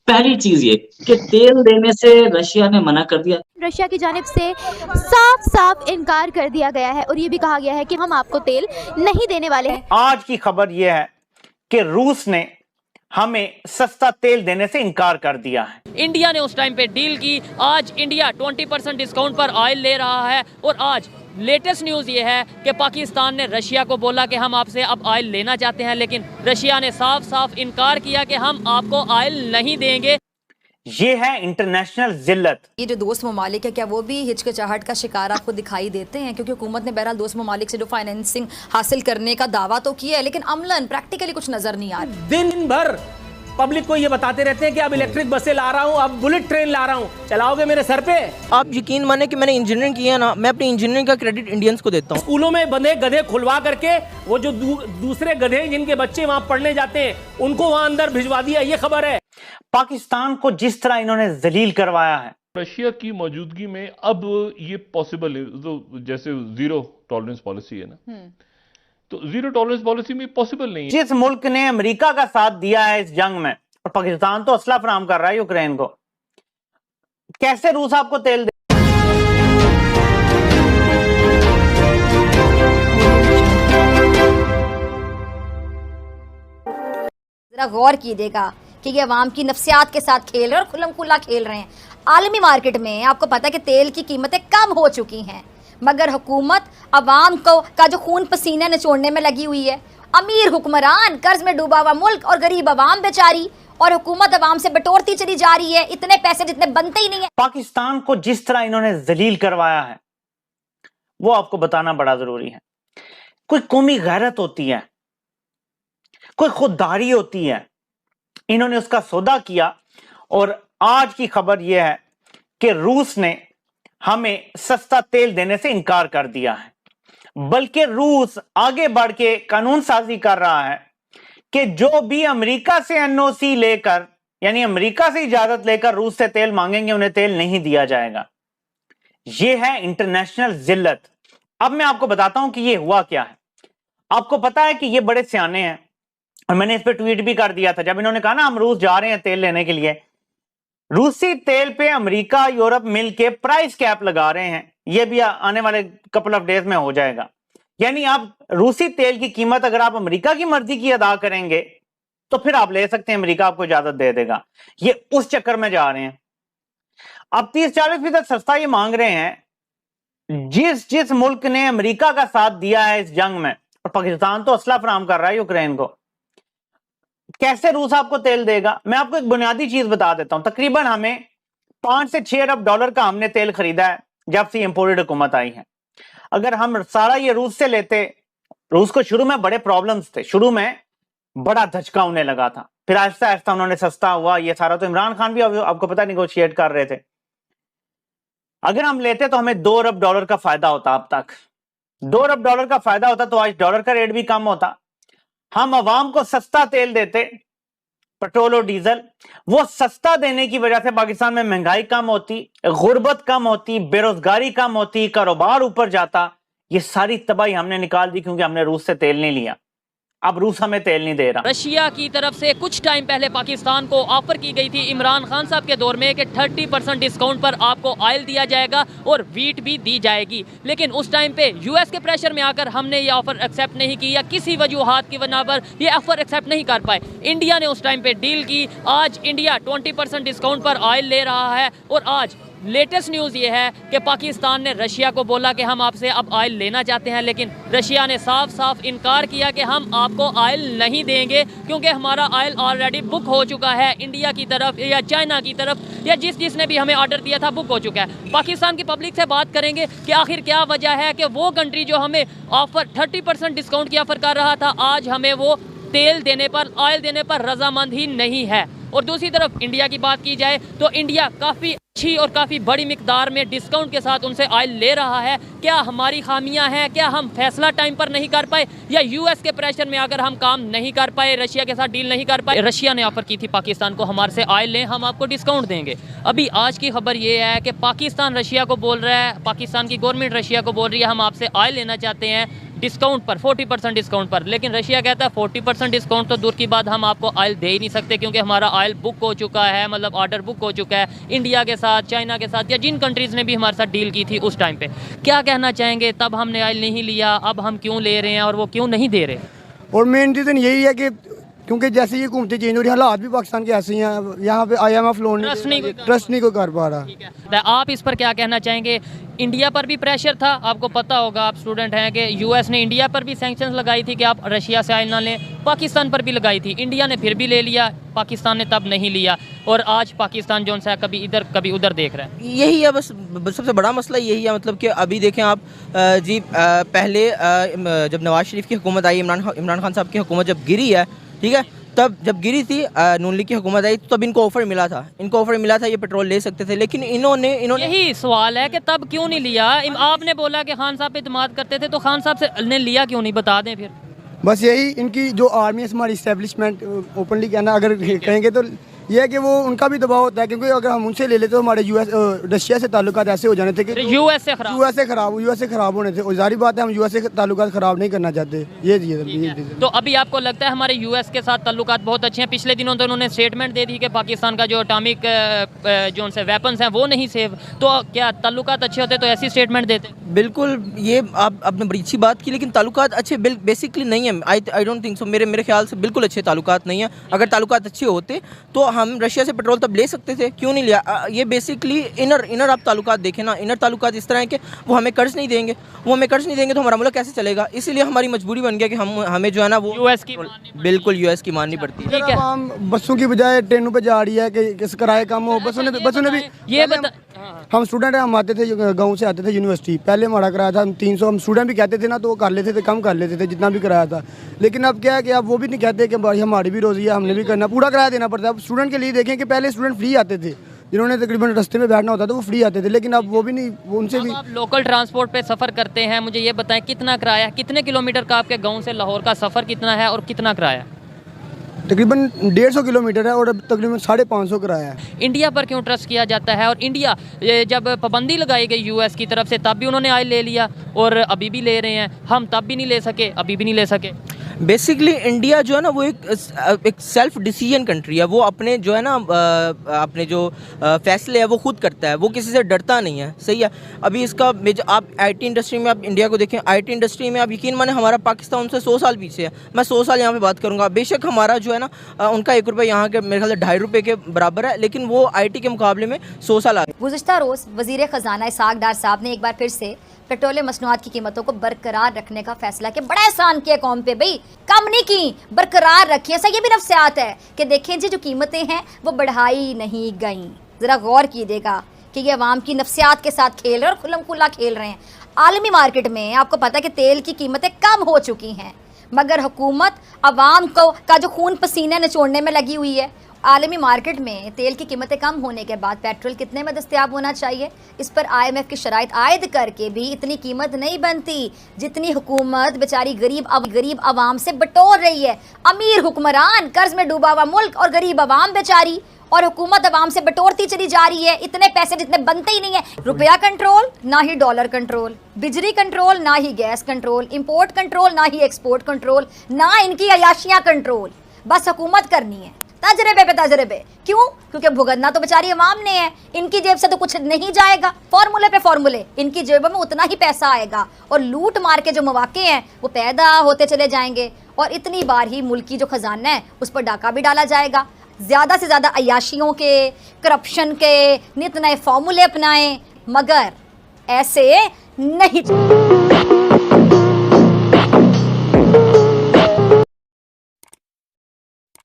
पहली चीज़ ये कि तेल देने से रशिया ने मना कर दिया। रशिया की जानिब से साफ-साफ इनकार कर दिया गया है और ये भी कहा गया है कि हम आपको तेल नहीं देने वाले हैं। आज की खबर यह है कि रूस ने हमें सस्ता तेल देने से इनकार कर दिया है। इंडिया ने उस टाइम पे डील की। आज इंडिया 20% डिस्काउंट पर ऑयल ले रहा है और आज लेटेस्ट न्यूज़ ये है कि पाकिस्तान ने रशिया को बोला कि हम आपसे अब ऑयल लेना चाहते हैं, लेकिन रशिया ने साफ साफ इनकार किया कि हम आपको ऑयल नहीं देंगे। ये है इंटरनेशनल जिल्लत। ये जो दोस्त ममालिक है, क्या वो भी हिचकिचाहट का शिकार आपको दिखाई देते हैं? क्योंकि हुकूमत ने बहरहाल दोस्त ममालिक से जो फाइनेंसिंग हासिल करने का दावा तो किया है, लेकिन अमलन प्रैक्टिकली कुछ नजर नहीं आ रहा। दिन भर पब्लिक को ये बताते रहते हैं कि अब इलेक्ट्रिक बसें ला रहा हूँ, अब बुलेट ट्रेन ला रहा हूँ, चलाओगे मेरे सर पे? आप यकीन माने कि मैंने इंजीनियरिंग किया ना, मैं अपनी इंजीनियरिंग का क्रेडिट इंडियंस को देता हूँ। स्कूलों में बंधे गधे खुलवा करके वो जो दूसरे गधे जिनके बच्चे वहाँ पढ़ने जाते हैं उनको वहाँ अंदर भिजवा दिया, ये खबर है। पाकिस्तान को जिस तरह इन्होंने जलील करवाया है, रशिया की मौजूदगी में अब ये पॉसिबल है। तो जैसे जीरो टॉलरेंस पॉलिसी है ना, तो जीरो टॉलरेंस पॉलिसी में पॉसिबल नहीं है। जिस मुल्क ने अमेरिका का साथ दिया है इस जंग में, और पाकिस्तान तो असला फराम कर रहा है यूक्रेन को, कैसे रूस आपको तेल दे? जरा गौर कीजिएगा कि ये अवाम की नफ्सियात के साथ खेल रहे हैं और खुल्लम खुल्ला खेल रहे हैं। आलमी मार्केट में आपको पता है कि तेल की कीमतें कम हो चुकी हैं, मगर हुकूमत अवाम को का जो खून पसीना निचोड़ने में लगी हुई है। अमीर हुक्मरान, कर्ज में डूबा हुआ मुल्क और गरीब अवाम बेचारी, और हुकूमत अवाम से बटोरती चली जा रही है इतने पैसे जितने बनते ही नहीं है। पाकिस्तान को जिस तरह इन्होंने जलील करवाया है वो आपको बताना बड़ा जरूरी है। कोई कौमी गैरत होती है, कोई खुददारी होती है, इन्होंने उसका सौदा किया। और आज की खबर यह है कि रूस ने हमें सस्ता तेल देने से इनकार कर दिया है, बल्कि रूस आगे बढ़ के कानून साजी कर रहा है कि जो भी अमेरिका से एनओसी लेकर, यानी अमेरिका से इजाजत लेकर रूस से तेल मांगेंगे, उन्हें तेल नहीं दिया जाएगा। यह है इंटरनेशनल जिल्लत। अब मैं आपको बताता हूं कि यह हुआ क्या है। आपको पता है कि ये बड़े सियाने हैं, और मैंने इस पर ट्वीट भी कर दिया था जब इन्होंने कहा ना हम रूस जा रहे हैं तेल लेने के लिए। रूसी तेल पे अमेरिका यूरोप मिलके प्राइस कैप लगा रहे हैं, ये भी आने वाले कपल ऑफ डेज में हो जाएगा। यानी आप रूसी तेल की कीमत अगर आप अमेरिका की मर्जी की अदा करेंगे तो फिर आप ले सकते हैं, अमेरिका आपको इजाजत दे देगा। ये उस चक्कर में जा रहे हैं। अब 30-40% सस्ता ये मांग रहे हैं। जिस जिस मुल्क ने अमेरिका का साथ दिया है इस जंग में, और पाकिस्तान तो असला फराम कर रहा है यूक्रेन को, कैसे रूस आपको तेल देगा? मैं आपको एक बुनियादी चीज बता देता हूं। तकरीबन हमें 5 से 6 अरब डॉलर का हमने तेल खरीदा है जब से इंपोर्टेड हुकूमत आई है। अगर हम सारा ये रूस से लेते, रूस को शुरू में बड़े प्रॉब्लम्स थे, शुरू में बड़ा धचका होने लगा था, फिर आहिस्ता आहिस्ता उन्होंने सस्ता हुआ। ये सारा तो इमरान खान भी आपको पता निगोशिएट कर रहे थे। अगर हम लेते तो हमें 2 अरब डॉलर का फायदा होता। अब तक 2 अरब डॉलर का फायदा होता तो आज डॉलर का रेट भी कम होता। हम अवाम को सस्ता तेल देते, पेट्रोल और डीजल। वो सस्ता देने की वजह से पाकिस्तान में महंगाई कम होती, गुर्बत कम होती, बेरोजगारी कम होती, कारोबार ऊपर जाता। ये सारी तबाही हमने निकाल दी क्योंकि हमने रूस से तेल नहीं लिया। अब रूस हमें तेल नहीं दे रहा। रशिया की तरफ से कुछ टाइम पहले पाकिस्तान को ऑफर की गई थी इमरान खान साहब के दौर में कि 30% डिस्काउंट पर आपको ऑयल दिया जाएगा और वीट भी दी जाएगी, लेकिन उस टाइम पे यूएस के प्रेशर में आकर हमने ये ऑफर एक्सेप्ट नहीं की, या किसी वजूहात की वजह पर ये ऑफर एक्सेप्ट नहीं कर पाए। इंडिया ने उस टाइम पे डील की। आज इंडिया 20% डिस्काउंट पर ऑयल ले रहा है और आज लेटेस्ट न्यूज़ ये है कि पाकिस्तान ने रशिया को बोला कि हम आपसे अब ऑयल लेना चाहते हैं, लेकिन रशिया ने साफ साफ इनकार किया कि हम आपको ऑयल नहीं देंगे क्योंकि हमारा ऑयल ऑलरेडी बुक हो चुका है इंडिया की तरफ या चाइना की तरफ, या जिसने भी हमें ऑर्डर दिया था बुक हो चुका है। पाकिस्तान की पब्लिक से बात करेंगे कि आखिर क्या वजह है कि वो कंट्री जो हमें ऑफर 30% डिस्काउंट की ऑफर कर रहा था, आज हमें वो तेल देने पर, ऑयल देने पर रजामंद ही नहीं है। और दूसरी तरफ इंडिया की बात की जाए तो इंडिया काफ़ी अच्छी और काफ़ी बड़ी मिकदार में डिस्काउंट के साथ उनसे ऑयल ले रहा है। क्या हमारी खामियां हैं? क्या हम फैसला टाइम पर नहीं कर पाए, या यूएस के प्रेशर में अगर हम काम नहीं कर पाए, रशिया के साथ डील नहीं कर पाए? रशिया ने ऑफर की थी पाकिस्तान को हमारे से ऑयल लें, हम आपको डिस्काउंट देंगे। अभी आज की खबर ये है कि पाकिस्तान रशिया को बोल रहा है, पाकिस्तान की गवर्नमेंट रशिया को बोल रही है हम आपसे ऑयल लेना चाहते हैं, डिस्काउंट पर, 40% डिस्काउंट पर। लेकिन रशिया कहता है 40% डिस्काउंट तो दूर की बात, हम आपको ऑयल दे ही नहीं सकते क्योंकि हमारा ऑयल बुक हो चुका है, मतलब ऑर्डर बुक हो चुका है इंडिया के साथ, चाइना के साथ, या जिन कंट्रीज़ ने भी हमारे साथ डील की थी उस टाइम पे। क्या कहना चाहेंगे, तब हमने ऑयल नहीं लिया, अब हम क्यों ले रहे हैं और वो क्यों नहीं दे रहे? और मेन रीज़न यही है कि क्योंकि जैसे ये हुकूमतें चेंज हो रही है, हालात भी पाकिस्तान के ऐसे ही हैं, यहाँ पे IMF लोन ट्रस्ट नहीं को कर पा रहा। आप इस पर क्या कहना चाहेंगे? इंडिया पर भी प्रेशर था, आपको पता होगा, आप स्टूडेंट हैं, कि यूएस ने इंडिया पर भी सैंक्शंस लगाई थी कि आप रशिया से ऑयल ना लें, पाकिस्तान पर भी लगाई थी, इंडिया ने फिर भी ले लिया, पाकिस्तान ने तब नहीं लिया, और आज पाकिस्तान जो है कभी इधर कभी उधर देख रहा है। यही है बस सबसे बड़ा मसला यही है, मतलब कि अभी देखें आप जी, पहले जब नवाज शरीफ की हुकूमत आई, इमरान खान साहब की हुकूमत जब गिरी है, ठीक है, तब जब गिरी थी नून लीग की हुकूमत आई, तब इनको ऑफर मिला था, ये पेट्रोल ले सकते थे, लेकिन इन्होंने यही सवाल है कि तब क्यों नहीं लिया? आपने बोला कि खान साहब पे इत्मीनान करते थे, तो खान साहब से ने लिया क्यों नहीं, बता दें फिर। बस यही इनकी जो आर्मी है, हमारी इस्टेब्लिशमेंट, ओपनली कहना अगर कहेंगे तो ये है कि वो उनका भी दबाव होता है, क्योंकि अगर हम उनसे ले लेते तो हमारे रशिया से ताल्लुकात ऐसे हो जाने थे कि यूएस से खराब होने थे, और जारी बात है हम यूएस से ताल्लुकात खराब नहीं करना चाहते। ये तो अभी आपको लगता है हमारे यूएस के साथ ताल्लुकात बहुत अच्छे हैं? पिछले दिनों तो उन्होंने स्टेटमेंट दे दी कि पाकिस्तान का जो एटॉमिक जो उनसे वेपन्स हैं वो नहीं सेफ, तो क्या ताल्लुकात अच्छे होते तो ऐसी स्टेटमेंट देते? बिल्कुल, ये आपने बड़ी अच्छी बात की, लेकिन ताल्लुकात अच्छे बेसिकली नहीं है। आई डोंट थिंक सो, मेरे ख्याल से बिल्कुल अच्छे ताल्लुकात नहीं है। अगर ताल्लुकात अच्छे होते तो हम रशिया से पेट्रोल तब ले सकते थे, क्यों नहीं लिया? ये बेसिकली इनर आप ताल्लुकात देखें ना, इनर ताल्लुकात इस तरह है कि वो हमें कर्ज नहीं देंगे, तो हमारा मुल्क कैसे चलेगा? इसीलिए हमारी मजबूरी बन गया कि हमें जो है ना वो यूएस की बिल्कुल यूएस की माननी पड़ती है। ठीक है, हम बसों की बजाय ट्रेनों पे जा रही है कि किराए कम हो। बसों ने भी ये हम स्टूडेंट हैं, हम आते थे गाँव से आते थे यूनिवर्सिटी, पहले हमारा किराया था 300, हम स्टूडेंट भी कहते थे ना तो वो कर लेते थे, कम कर लेते थे जितना भी किराया था। लेकिन अब क्या है कि अब वो भी नहीं कहते कि भाई हमारी भी रोजी है, हमने भी करना, पूरा किराया देना पड़ता है। अब स्टूडेंट के लिए देखें कि पहले स्टूडेंट फ्री आते थे, जिन्होंने तकरीबन रास्ते में बैठना होता था वो फ्री आते थे, लेकिन अब वो भी नहीं, उनसे भी। आप लोकल ट्रांसपोर्ट पे सफ़र करते हैं, मुझे ये बताएं कितना किराया, कितने किलोमीटर का आपके गाँव से लाहौर का सफ़र कितना है और कितना किराया? तकरीबन 150 किलोमीटर है और अब तकरीबन 550 किराया है। इंडिया पर क्यों ट्रस्ट किया जाता है? और इंडिया जब पाबंदी लगाई गई यूएस की तरफ से तब भी उन्होंने ऑयल ले लिया और अभी भी ले रहे हैं, हम तब भी नहीं ले सके, अभी भी नहीं ले सके। बेसिकली इंडिया जो है ना वो एक सेल्फ डिसीजन कंट्री है, वो अपने जो है ना अपने जो फैसले है वो खुद करता है, वो किसी से डरता नहीं है, सही है। अभी इसका आप आईटी इंडस्ट्री में आप इंडिया को देखें, आईटी इंडस्ट्री में आप यकीन माने हमारा पाकिस्तान उनसे 100 साल पीछे है। मैं 100 साल यहाँ पे बात करूँगा, बेशक हमारा जो है ना उनका 1 रुपये यहाँ के मेरे ख्याल से 2.5 रुपये के बराबर है, लेकिन वो आईटी के मुकाबले में 100 साल आगे। गुज़िश्ता रोज़ वज़ीर ख़जाना इसहाक़ डार साहब ने एक बार फिर से पेट्रोलियम मसनूआत की कीमतों को बरकरार रखने का फैसला किया। बड़ा एहसान किया कौम पे, भाई कम नहीं की, बरकरार रखी। ऐसा ये भी नफ्सियात है कि देखें जी जो कीमतें हैं वो बढ़ाई नहीं गई। ज़रा गौर कीजिएगा कि ये अवाम की नफ्सियात के साथ खेल रहे हैं और खुल्लम खुल्ला खेल रहे हैं। आलमी मार्केट में आपको पता है कि तेल की कीमतें कम हो चुकी हैं, मगर हुकूमत अवाम का जो खून पसीने निचोड़ने में लगी हुई है। आलमी मार्केट में तेल की कीमतें कम होने के बाद पेट्रोल कितने में दस्तयाब होना चाहिए, इस पर IMF की शराइत आयद करके भी इतनी कीमत नहीं बनती जितनी हुकूमत बेचारी गरीब आवाम से बटोर रही है। अमीर हुक्मरान, कर्ज में डूबा हुआ मुल्क, और गरीब आवाम बेचारी, और हुकूमत आवाम से बटोरती चली जा रही है। इतने पैसे जितने बनते ही नहीं है। रुपया कंट्रोल ना ही डॉलर कंट्रोल, बिजली कंट्रोल ना ही गैस कंट्रोल, इंपोर्ट कंट्रोल ना ही एक्सपोर्ट कंट्रोल, ना इनकी अयाशियाँ कंट्रोल। बस हुकूमत करनी है, तजरबे पे तजरबे। क्यों? क्योंकि भुगतना तो बेचारी अवाम ने है, इनकी जेब से तो कुछ नहीं जाएगा। फॉर्मूले पे फॉर्मूले, इनकी जेबों में उतना ही पैसा आएगा और लूट मार के जो मौके हैं वो पैदा होते चले जाएंगे, और इतनी बार ही मुल्क की जो खजाना है उस पर डाका भी डाला जाएगा। ज़्यादा से ज़्यादा अयाशियों के, करप्शन के नित नए फॉर्मूले अपनाएं, मगर ऐसे नहीं।